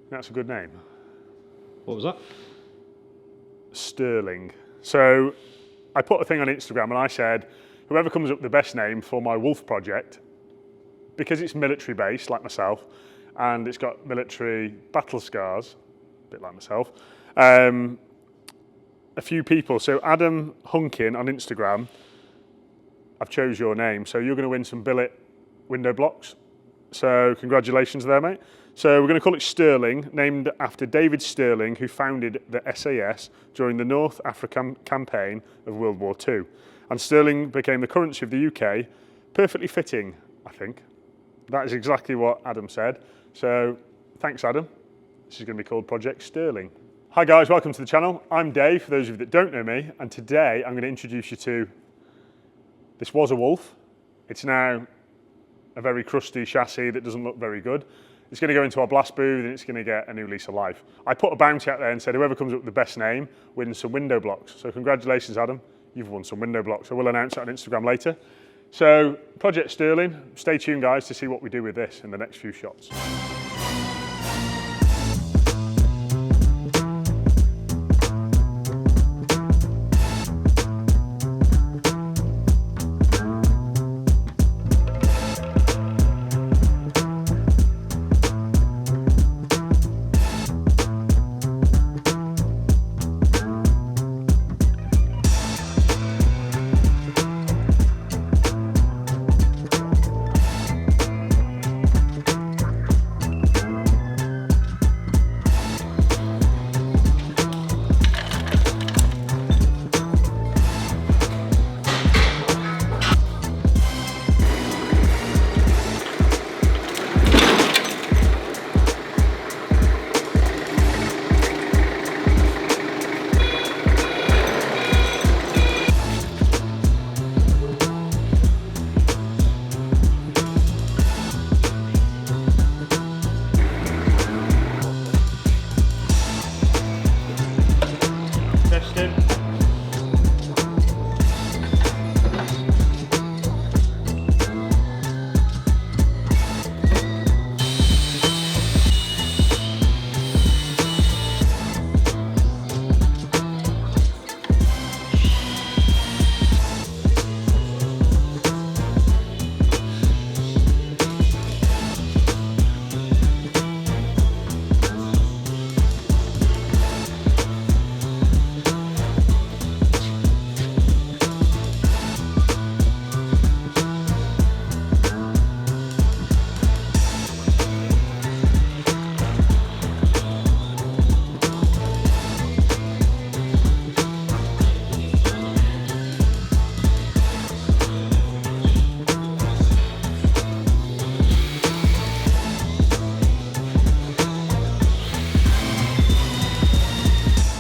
That's a good name. What was that? Stirling. So I put a thing on Instagram and I said, whoever comes up with the best name for my wolf project, because it's military based like myself, and it's got military battle scars, a bit like myself, a few people. So Adam Hunkin on Instagram, I've chose your name. So you're going to win some billet window blocks. So congratulations there, mate. So we're going to call it Stirling, named after David Stirling, who founded the SAS during the North African campaign of World War II. And Stirling became the currency of the UK, perfectly fitting, I think. That is exactly what Adam said. So thanks, Adam. This is going to be called Project Stirling. Hi guys, welcome to the channel. I'm Dave, for those of you that don't know me, and today I'm going to introduce you to, this was a Wolf. It's now a very crusty chassis that doesn't look very good. It's going to go into our blast booth and it's going to get a new lease of life. I put a bounty out there and said whoever comes up with the best name wins some window blocks. So congratulations, Adam. You've won some window blocks. I will announce that on Instagram later. So Project Stirling, stay tuned guys to see what we do with this in the next few shots.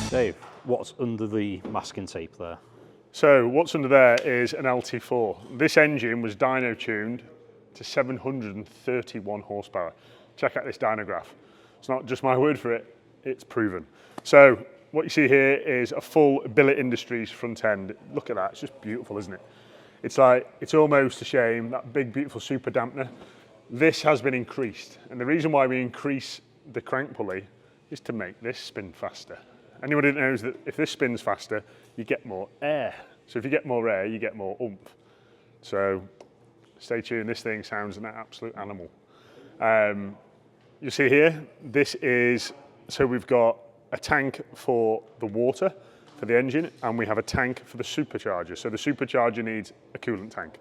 Dave, what's under the masking tape there? So what's under there is an LT4. This engine was dyno tuned to 731 horsepower. Check out this dyno graph. It's not just my word for it, it's proven. So what you see here is a full Billet Industries front end. Look at that, it's just beautiful, isn't it? It's like, it's almost a shame, that big beautiful super dampener. This has been increased, and the reason why we increase the crank pulley is to make this spin faster. Anybody that knows that if this spins faster, you get more air. So if you get more air, you get more oomph. So stay tuned, this thing sounds an absolute animal. You see here, this is, so we've got a tank for the water for the engine, and we have a tank for the supercharger. So the supercharger needs a coolant tank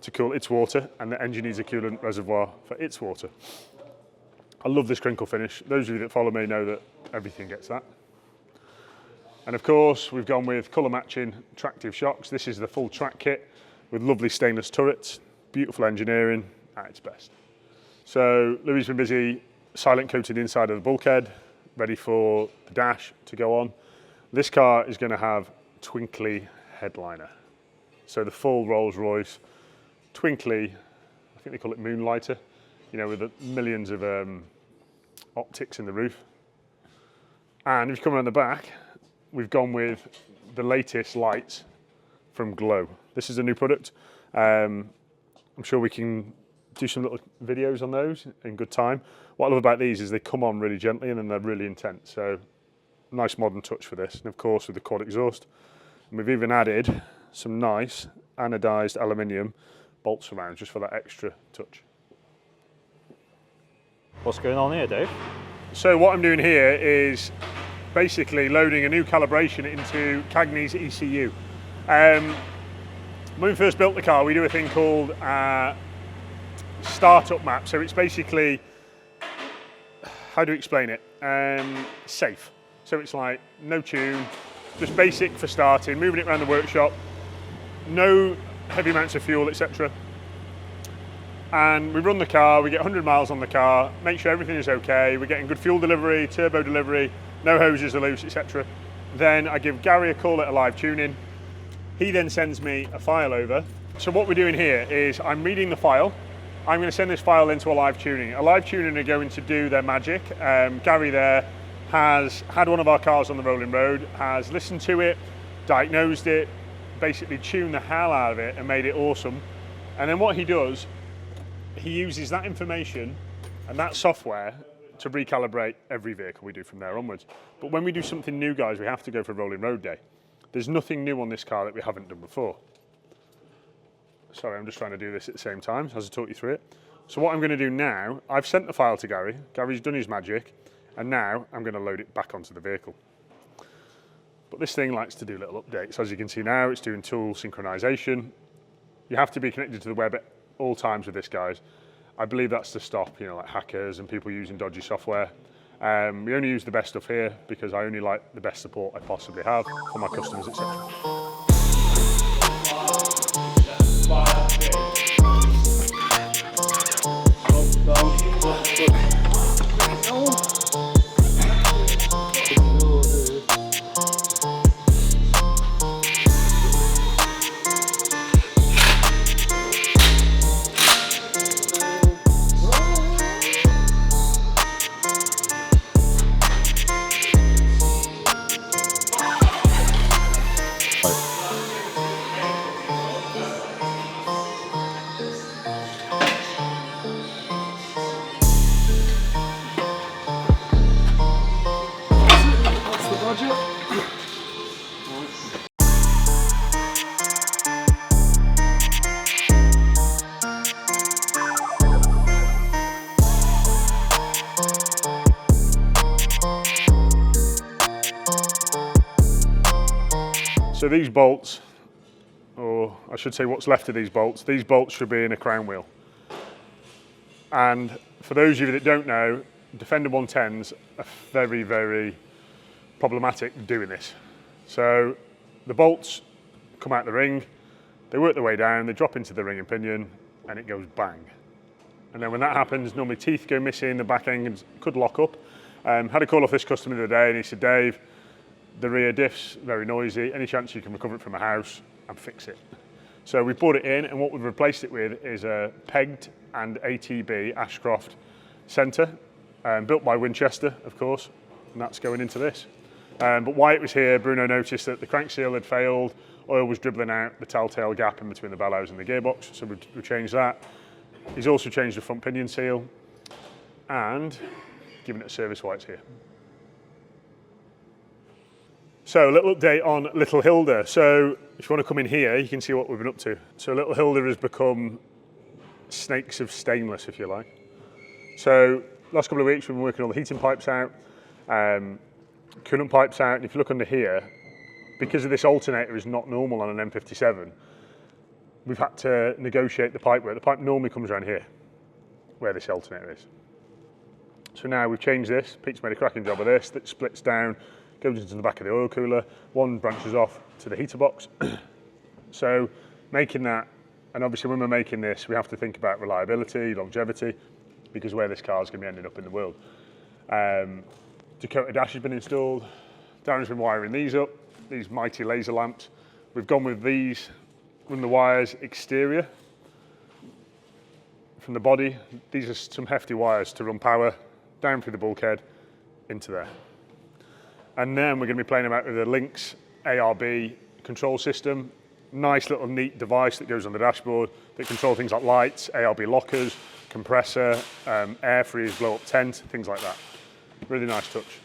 to cool its water, and the engine needs a coolant reservoir for its water. I love this crinkle finish. Those of you that follow me know that everything gets that. And of course, we've gone with colour matching tractive shocks. This is the full track kit with lovely stainless turrets, beautiful engineering at its best. So Louis has been busy silent coating the inside of the bulkhead, ready for the dash to go on. This car is going to have twinkly headliner. So the full Rolls-Royce twinkly, I think they call it moonlighter, you know, with the millions of optics in the roof. And if you come around the back, we've gone with the latest lights from Glow. This is a new product. I'm sure we can do some little videos on those in good time. What I love about these is they come on really gently and then they're really intense. So nice modern touch for this. And of course with the quad exhaust. And we've even added some nice anodized aluminium bolts around just for that extra touch. What's going on here, Dave? So what I'm doing here is basically loading a new calibration into Cagney's ECU. When we first built the car, we do a thing called startup map. So it's basically, how do you explain it? Safe. So it's like no tune, just basic for starting, moving it around the workshop, no heavy amounts of fuel, etc. And we run the car, we get 100 miles on the car, make sure everything is okay, we're getting good fuel delivery, turbo delivery, no hoses are loose, etc. Then I give Gary a call at a live tuning. He then sends me a file over. So what we're doing here is I'm reading the file. I'm going to send this file into a live tuning. A live tuning are going to do their magic. Gary there has had one of our cars on the rolling road, has listened to it, diagnosed it, basically tuned the hell out of it and made it awesome. And then what he does, he uses that information and that software to recalibrate every vehicle we do from there onwards. But when we do something new, guys, we have to go for rolling road day. There's nothing new on this car that we haven't done before. Sorry, I'm just trying to do this at the same time as I talk you through it. So what I'm going to do now, I've sent the file to Gary. Gary's done his magic, and now I'm going to load it back onto the vehicle. But this thing likes to do little updates. As you can see now, it's doing tool synchronization. You have to be connected to the web at all times with this, guys. I believe that's to stop, like hackers and people using dodgy software. We only use the best stuff here because I only like the best support I possibly have for my customers, etc. So these bolts, or I should say what's left of these bolts should be in a crown wheel. And for those of you that don't know, Defender 110s are very, very problematic doing this. So the bolts come out the ring, they work their way down, they drop into the ring and pinion, and it goes bang. And then when that happens, normally teeth go missing, the back end could lock up. Had a call off this customer the other day, and he said, Dave, the rear diff's very noisy. Any chance you can recover it from a house and fix it? So we brought it in, and what we've replaced it with is a pegged and ATB Ashcroft centre, built by Winchester, of course, and that's going into this. But while it was here, Bruno noticed that the crank seal had failed, oil was dribbling out the telltale gap in between the bellows and the gearbox, so we changed that. He's also changed the front pinion seal and given it a service while it's here. So a little update on little Hilda. So if you want to come in here, you can see what we've been up to. So little Hilda has become snakes of stainless, if you like. So last couple of weeks we've been working all the heating pipes out, coolant pipes out, and if you look under here, because of this alternator is not normal on an M57, we've had to negotiate the pipe work. The pipe normally comes around here, where this alternator is. So now we've changed this. Pete's made a cracking job of this. That splits down, goes into the back of the oil cooler. One branches off to the heater box. So making that, and obviously when we're making this, we have to think about reliability, longevity, because where this car is going to be ending up in the world. Dakota dash has been installed. Darren's been wiring these up, these mighty laser lamps. We've gone with these, run the wires exterior from the body. These are some hefty wires to run power down through the bulkhead into there. And then we're going to be playing about with the Lynx ARB control system. Nice little neat device that goes on the dashboard that controls things like lights, ARB lockers, compressor, air freeze, blow up tent, things like that. Really nice touch.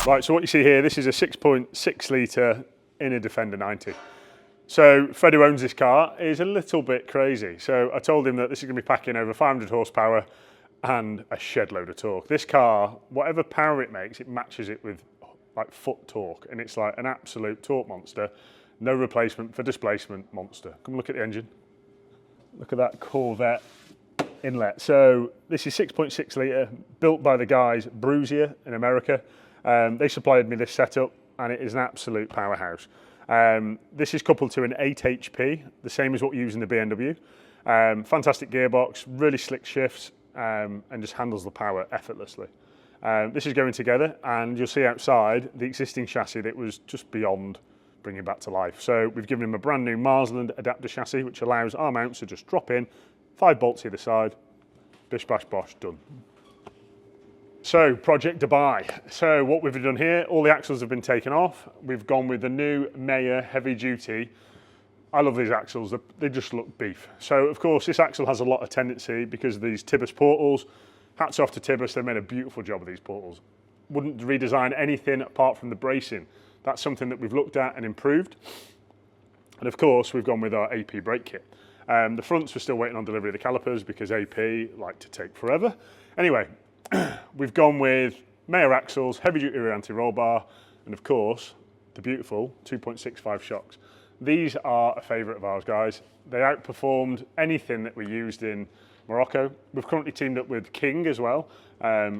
Right, so what you see here, this is a 6.6 litre inner Defender 90. So Fred, who owns this car, is a little bit crazy. So I told him that this is going to be packing over 500 horsepower and a shed load of torque. This car, whatever power it makes, it matches it with like foot torque, and it's like an absolute torque monster. No replacement for displacement monster. Come look at the engine. Look at that Corvette inlet. So this is 6.6 litre, built by the guys Brusier in America. They supplied me this setup, and it is an absolute powerhouse. This is coupled to an 8 HP, the same as what we use in the BMW. Fantastic gearbox, really slick shifts, and just handles the power effortlessly. This is going together, and you'll see outside the existing chassis that was just beyond bringing back to life. So we've given him a brand new Marsland adapter chassis, which allows our mounts to just drop in, 5 bolts either side, bish bash bosh, done. So, Project Dubai. So what we've done here, all the axles have been taken off. We've gone with the new MAER heavy duty. I love these axles, they just look beef. So of course this axle has a lot of tendency because of these Tibus portals. Hats off to Tibus, they've made a beautiful job of these portals. Wouldn't redesign anything apart from the bracing. That's something that we've looked at and improved. And of course we've gone with our AP brake kit. The fronts were still waiting on delivery of the calipers because AP like to take forever. Anyway, we've gone with MAER axles, heavy duty rear anti-roll bar, and of course, the beautiful 2.65 shocks. These are a favourite of ours, guys. They outperformed anything that we used in Morocco. We've currently teamed up with King as well,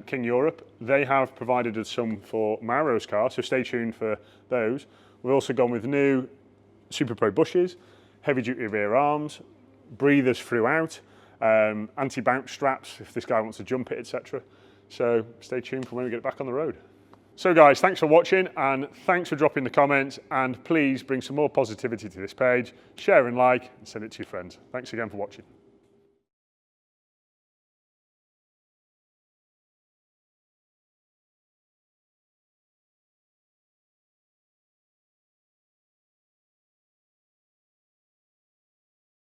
King Europe. They have provided us some for Mauro's car, so stay tuned for those. We've also gone with new Super Pro bushes, heavy duty rear arms, breathers throughout, anti-bounce straps if this guy wants to jump it, etc. So stay tuned for when we get back on the road. So guys, thanks for watching, and thanks for dropping the comments, and please bring some more positivity to this page, share and like, and send it to your friends. Thanks again for watching.